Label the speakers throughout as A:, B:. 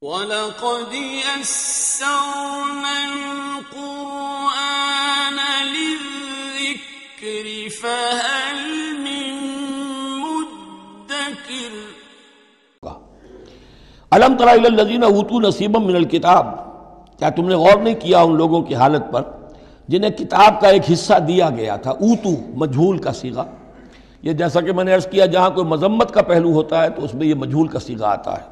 A: وَلَقَدْ يَسَّرْنَا الْقُرْآنَ لِلذِّكْرِ فَهَلْ مِن مُّدَّكِرٍ
B: الم تر الی الذین اوتوا نصیبا من الکتاب، کیا تم نے غور نہیں کیا ان لوگوں کی حالت پر جنہیں کتاب کا ایک حصہ دیا گیا تھا؟ اوتو مجہول کا صیغہ، یہ جیسا کہ میں نے عرض کیا جہاں کوئی مذمت کا پہلو ہوتا ہے تو اس میں یہ مجہول کا صیغہ آتا ہے۔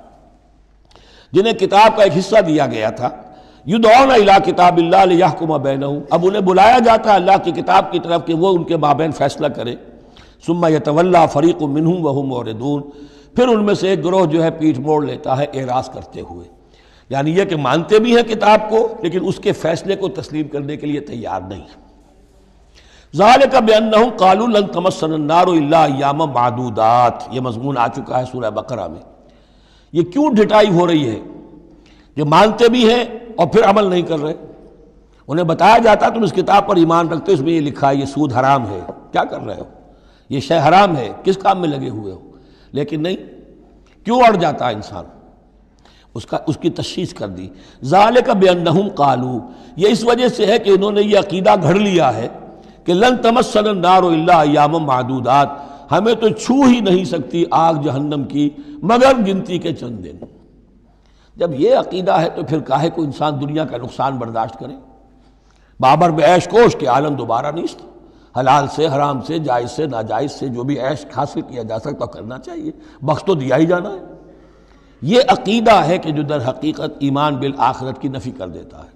B: جنہیں کتاب کا ایک حصہ دیا گیا تھا، یدعون الی کتاب اللہ لیحکم بینہم، اب انہیں بلایا جاتا ہے اللہ کی کتاب کی طرف کہ وہ ان کے مابین فیصلہ کرے۔ ثم یتولی فریق منہم وہم معرضون، پھر ان میں سے ایک گروہ جو ہے پیٹھ موڑ لیتا ہے اعراض کرتے ہوئے، یعنی یہ کہ مانتے بھی ہیں کتاب کو لیکن اس کے فیصلے کو تسلیم کرنے کے لیے تیار نہیں۔ ذالک بانہم قالوا لن تمسنا النار الا ایاما معدودات، یہ مضمون آ چکا ہے سورہ بقرہ میں۔ یہ کیوں ڈھٹائی ہو رہی ہے؟ جو مانتے بھی ہیں اور پھر عمل نہیں کر رہے، انہیں بتایا جاتا تم اس کتاب پر ایمان رکھتے ہو، اس میں یہ لکھا ہے یہ سود حرام ہے، کیا کر رہے ہو، یہ شے حرام ہے، کس کام میں لگے ہوئے ہو؟ لیکن نہیں، کیوں اڑ جاتا ہے انسان؟ اس کی تشخیص کر دی۔ ذالک بانہم قالوا، یہ اس وجہ سے ہے کہ انہوں نے یہ عقیدہ گھڑ لیا ہے کہ لن تمسنا النار الا ایاما معدودات، ہمیں تو چھو ہی نہیں سکتی آگ جہنم کی مگر گنتی کے چند دن۔ جب یہ عقیدہ ہے تو پھر کاہے کو انسان دنیا کا نقصان برداشت کرے؟ بابر میں عیش کوش کے عالم دوبارہ نیست، حلال سے حرام سے جائز سے ناجائز سے جو بھی عیش حاصل کیا جا سکتا کرنا چاہیے، بخش تو دیا ہی جانا ہے۔ یہ عقیدہ ہے کہ جو در حقیقت ایمان بالآخرت کی نفی کر دیتا ہے۔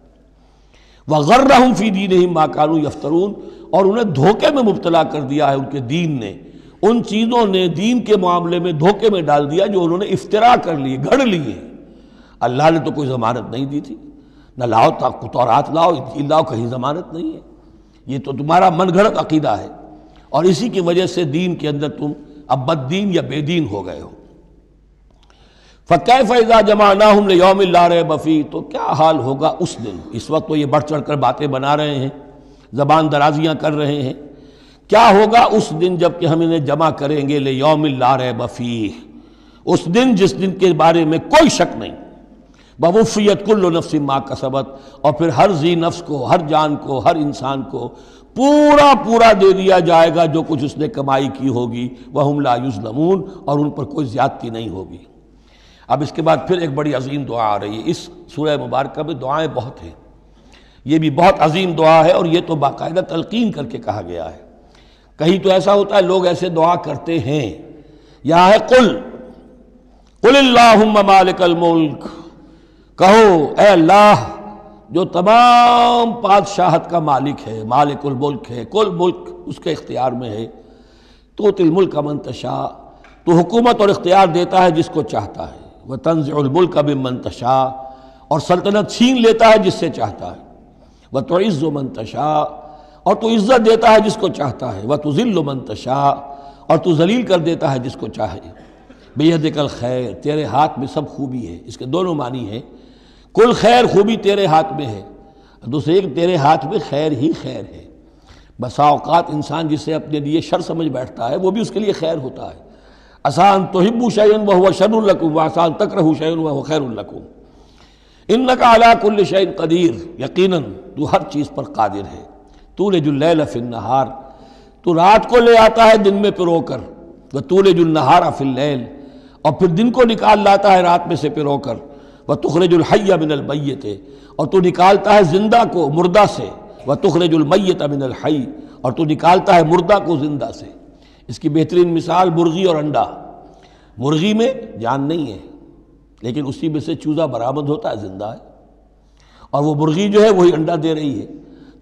B: وَغَرَّهُمْ فِي دِينِهِمْ مَا كَانُوا يَفْتَرُونَ، اور انہیں دھوکے میں مبتلا کر دیا ہے ان کے دین نے، ان چیزوں نے دین کے معاملے میں دھوکے میں ڈال دیا جو انہوں نے افتراء کر لیے، گھڑ لیے۔ اللہ نے تو کوئی ضمانت نہیں دی تھی، نہ لاؤ تورات لاؤ انجیل لاؤ، کہیں ضمانت نہیں ہے، یہ تو تمہارا من گھڑت عقیدہ ہے، اور اسی کی وجہ سے دین کے اندر تم اب بد دین یا بے دین ہو گئے ہو۔ فَكَيْفَ إِذَا جَمَعْنَاهُمْ لِيَوْمٍ لَا رَيْبَ فِيهِ، تو کیا حال ہوگا اس دن، اس وقت تو یہ بڑھ چڑھ کر باتیں بنا رہے ہیں، زبان درازیاں کر رہے ہیں، کیا ہوگا اس دن جب کہ ہم انہیں جمع کریں گے لِيَوْمٍ لَا رَيْبَ فِيهِ، اس دن جس دن کے بارے میں کوئی شک نہیں۔ وَوُفِّيَتْ كُلُّ نَفْسٍ مَا كَسَبَتْ، اور پھر ہر ذی نفس کو، ہر جان کو، ہر انسان کو پورا دے دیا جائے گا جو کچھ اس نے کمائی کی ہوگی۔ وَهُمْ لَا يُظْلَمُونَ، اور ان پر کوئی زیادتی نہیں ہوگی۔ اب اس کے بعد پھر ایک بڑی عظیم دعا آ رہی ہے۔ اس سورہ مبارکہ میں دعائیں بہت ہیں، یہ بھی بہت عظیم دعا ہے، اور یہ تو باقاعدہ تلقین کر کے کہا گیا ہے۔ کہیں تو ایسا ہوتا ہے لوگ ایسے دعا کرتے ہیں، یہاں ہے قل اللہم مالک الملک، کہو اے اللہ جو تمام بادشاہت کا مالک ہے، مالک الملک ہے، کل ملک اس کے اختیار میں ہے، تؤتی الملک من تشاء، تو حکومت اور اختیار دیتا ہے جس کو چاہتا ہے، وتنزع الملک ممن تشاء، اور سلطنت چھین لیتا ہے جس سے چاہتا ہے، وتعز من تشاء، اور تو عزت دیتا ہے جس کو چاہتا ہے، وتذل من تشاء، اور تو ذلیل کر دیتا ہے جس کو چاہے۔ بیدک الخیر، تیرے ہاتھ میں سب خوبی ہے، اس کے دونوں معنی ہیں، کل خیر خوبی تیرے ہاتھ میں ہے، دوسرے ایک تیرے ہاتھ میں خیر ہی خیر ہے۔ بسا اوقات انسان جسے اپنے لیے شر سمجھ بیٹھتا ہے وہ بھی اس کے لیے خیر ہوتا ہے۔ آسان تحبوا شیئا وہو شر لکم، وآسان تکرہوا شیئا وہو خیر لکم، انک علی کل شیء قدیر، یقیناً تو ہر چیز پر قادر ہے۔ تولج اللیل فی النہار، تو رات کو لے آتا ہے دن میں پرو کر، وتولج النہار فی اللیل، اور پھر دن کو نکال لاتا ہے رات میں سے پرو کر، وتخرج الحی من المیت، اور تو نکالتا ہے زندہ کو مردہ سے، وتخرج المیت من الحی، اور تو نکالتا ہے مردہ کو زندہ سے۔ اس کی بہترین مثال مرغی اور انڈا، مرغی میں جان نہیں ہے لیکن اسی میں سے چوزہ برآمد ہوتا ہے، زندہ ہے، اور وہ مرغی جو ہے وہی انڈا دے رہی ہے،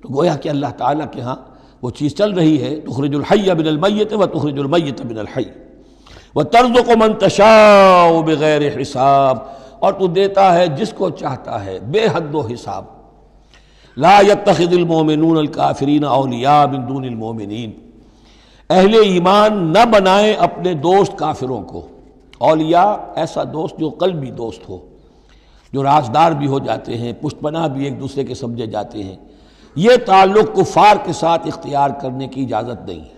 B: تو گویا کہ اللہ تعالیٰ کے ہاں وہ چیز چل رہی ہے، تخرج الحی من المیت وتخرج المیت من الحی، وترزق من تشاء بغیر حساب، اور تو دیتا ہے جس کو چاہتا ہے بے حد و حساب۔ لا يتخذ المؤمنون الکافرین اولیاء من دون المؤمنین، اہل ایمان نہ بنائیں اپنے دوست کافروں کو، اولیاء ایسا دوست جو قلبی دوست ہو، جو رازدار بھی ہو جاتے ہیں، پشت پناہ بھی ایک دوسرے کے سمجھے جاتے ہیں، یہ تعلق کفار کے ساتھ اختیار کرنے کی اجازت نہیں ہے۔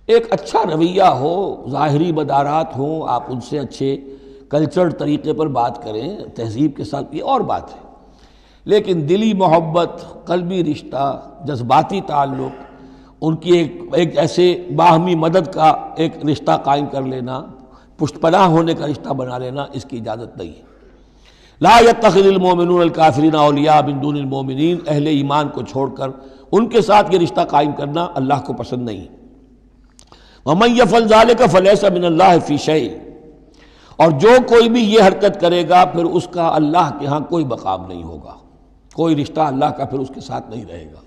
B: ایک اچھا رویہ ہو، ظاہری مدارات ہوں، آپ ان سے اچھے کلچرڈ طریقے پر بات کریں تہذیب کے ساتھ، یہ اور بات ہے، لیکن دلی محبت، قلبی رشتہ، جذباتی تعلق، ان کی ایک ایسے باہمی مدد کا ایک رشتہ قائم کر لینا، پشت پناہ ہونے کا رشتہ بنا لینا، اس کی اجازت نہیں ہے۔ لا يتخذ المؤمنون الکافرین اولیاء من دون المؤمنین، اہل ایمان کو چھوڑ کر ان کے ساتھ یہ رشتہ قائم کرنا اللہ کو پسند نہیں۔ ومن يفعل ذلك فليس من الله في شيء، اور جو کوئی بھی یہ حرکت کرے گا پھر اس کا اللہ کے ہاں کوئی مقام نہیں ہوگا، کوئی رشتہ اللہ کا پھر اس کے ساتھ نہیں رہے گا۔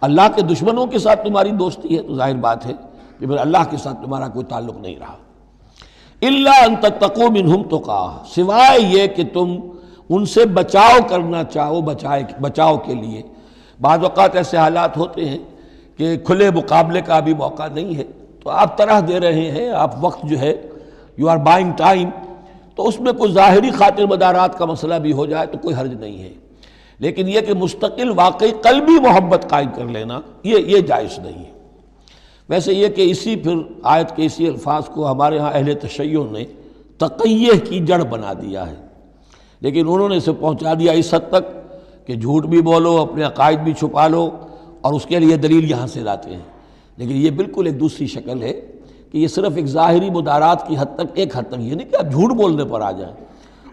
B: اللہ کے دشمنوں کے ساتھ تمہاری دوستی ہے تو ظاہر بات ہے کہ پھر اللہ کے ساتھ تمہارا کوئی تعلق نہیں رہا۔ الا ان تتقوا منہم تقاہ، سوائے یہ کہ تم ان سے بچاؤ کرنا چاہو، بچاؤ کے لیے بعض اوقات ایسے حالات ہوتے ہیں کہ کھلے مقابلے کا بھی موقع نہیں ہے، تو آپ طرح دے رہے ہیں، آپ وقت جو ہے یو آر بائنگ ٹائم، تو اس میں کوئی ظاہری خاطر مدارات کا مسئلہ بھی ہو جائے تو کوئی حرج نہیں ہے، لیکن یہ کہ مستقل واقعی قلبی محبت قائم کر لینا یہ جائز نہیں ہے۔ ویسے یہ کہ اسی پھر آیت کے اسی الفاظ کو ہمارے ہاں اہل تشیع نے تقیہ کی جڑ بنا دیا ہے، لیکن انہوں نے اسے پہنچا دیا اس حد تک کہ جھوٹ بھی بولو، اپنے عقائد بھی چھپا لو، اور اس کے لیے دلیل یہاں سے لاتے ہیں، لیکن یہ بالکل ایک دوسری شکل ہے کہ یہ صرف ایک ظاہری مدارات کی حد تک، ایک حد تک، یہ نہیں کہ آپ جھوٹ بولنے پر آ جائیں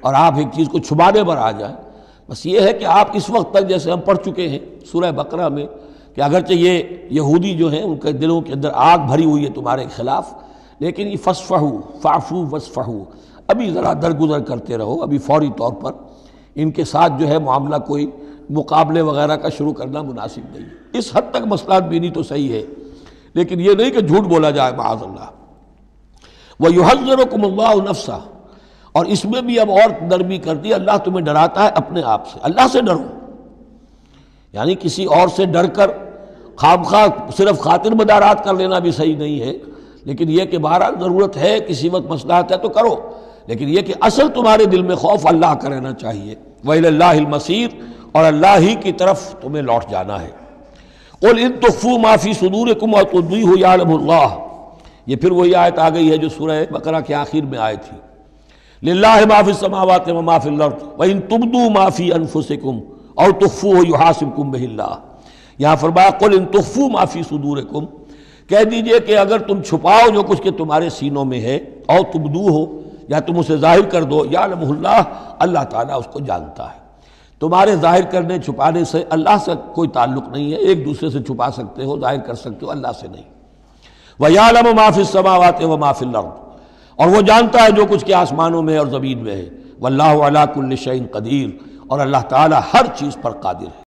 B: اور آپ ایک چیز کو چھپانے پر آ جائیں، بس یہ ہے کہ آپ اس وقت تک جیسے ہم پڑھ چکے ہیں سورہ بقرہ میں کہ اگرچہ یہ یہودی جو ہیں ان کے دلوں کے اندر آگ بھری ہوئی ہے تمہارے خلاف، لیکن یہ فصفحوا فاعفوا واصفحوا، ابھی ذرا درگزر کرتے رہو، ابھی فوری طور پر ان کے ساتھ جو ہے معاملہ کوئی مقابلے وغیرہ کا شروع کرنا مناسب نہیں۔ اس حد تک مصلحت بینی تو صحیح ہے، لیکن یہ نہیں کہ جھوٹ بولا جائے معاذ اللہ۔ وَيُحَذِّرُكُمُ اللَّهُ نَفْسَهُ، اور اس میں بھی اب اور نرمی کر دی، اللہ تمہیں ڈراتا ہے اپنے آپ سے، اللہ سے ڈرو، یعنی کسی اور سے ڈر کر خواہ صرف خاطر مدارات کر لینا بھی صحیح نہیں ہے، لیکن یہ کہ بہرحال ضرورت ہے، کسی وقت مصلحت ہے تو کرو، لیکن یہ کہ اصل تمہارے دل میں خوف اللہ کا رہنا چاہیے۔ وَإِلَى اللَّهِ الْمَصِيرُ، اور اللہ ہی کی طرف تمہیں لوٹ جانا ہے۔ قُلْ إِن تُخْفُوا مَا فِي صُدُورِكُمْ وَتُبْدُوهُ يَعْلَمُ اللَّهُ، یہ پھر وہی آیت آ گئی ہے جو سورہ بقرہ کے آخر میں آئی تھی، لِلَّهِ مَا فِي السَّمَاوَاتِ وَمَا فِي الْأَرْضِ وَإِن تُبْدُوا مَا فِي أَنفُسِكُمْ أَوْ تُخْفُوهُ يُحَاسِبْكُم بِهِ اللَّهُ، یہاں فرمایا قُلْ إِن تُخْفُوا مَا فِي صُدُورِكُمْ، کہہ دیجئے کہ اگر تم چھپاؤ جو کچھ کہ تمہارے سینوں میں ہے، أَوْ تُبْدُوهُ، یا تم اسے ظاہر کر دو، يَعْلَمُهُ اللَّهُ، اللہ تعالیٰ اس کو جانتا ہے۔ تمہارے ظاہر کرنے چھپانے سے اللہ سے کوئی تعلق نہیں ہے، ایک دوسرے سے چھپا سکتے ہو، ظاہر کر سکتے ہو، اللہ سے نہیں۔ وَيَعْلَمُ مَا فِي السَّمَاوَاتِ وَمَا فِي الْأَرْضِ، اور وہ جانتا ہے جو کچھ کہ آسمانوں میں اور زمین میں ہے۔ وَاللَّهُ عَلَىٰ كُلِّ شَيْءٍ قَدِيرٌ، اور اللہ تعالیٰ ہر چیز پر قادر ہے۔